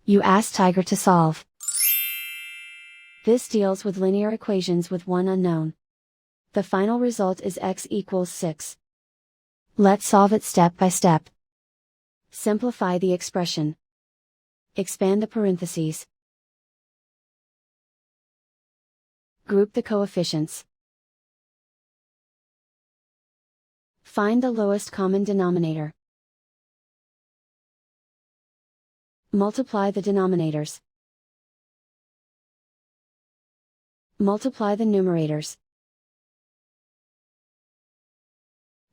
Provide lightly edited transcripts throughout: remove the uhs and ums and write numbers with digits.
You ask Tiger to solve. This deals with linear equations with one unknown. The final result is x equals 6. Let's solve it step by step. Simplify the expression. Expand the parentheses. Group the coefficients. Find the lowest common denominator. Multiply the denominators. Multiply the numerators.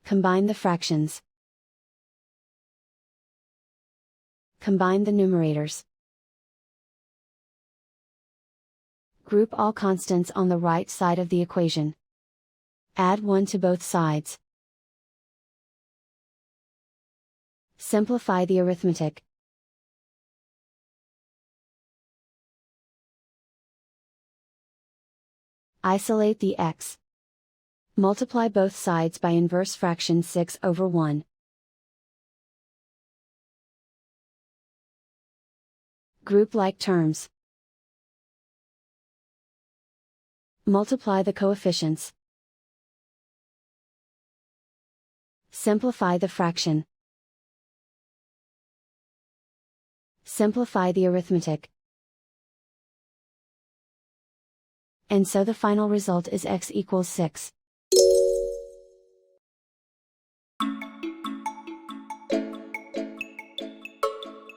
Combine the fractions. Combine the numerators. Group all constants on the right side of the equation. Add 1 to both sides. Simplify the arithmetic. Isolate the x. Multiply both sides by inverse fraction 6/1. Group like terms. Multiply the coefficients. Simplify the fraction. Simplify the arithmetic. And so the final result is x equals 6.